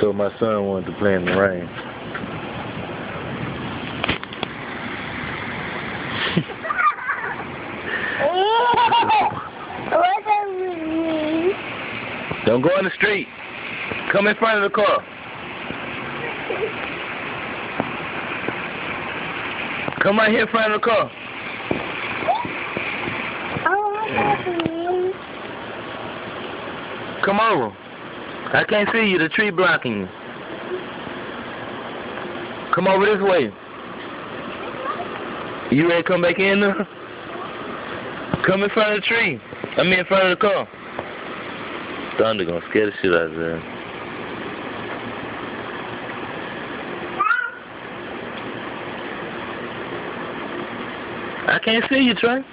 So my son wanted to play in the rain. What does it mean? Don't go in the street. Come in front of the car. Come right here in front of the car. Oh, what does it mean? Come over. I can't see you. The tree blocking you. Come over this way. You ready to come back in there? Come in front of the tree. I mean in front of the car. Thunder gonna scare the shit out of there. I can't see you, Trey.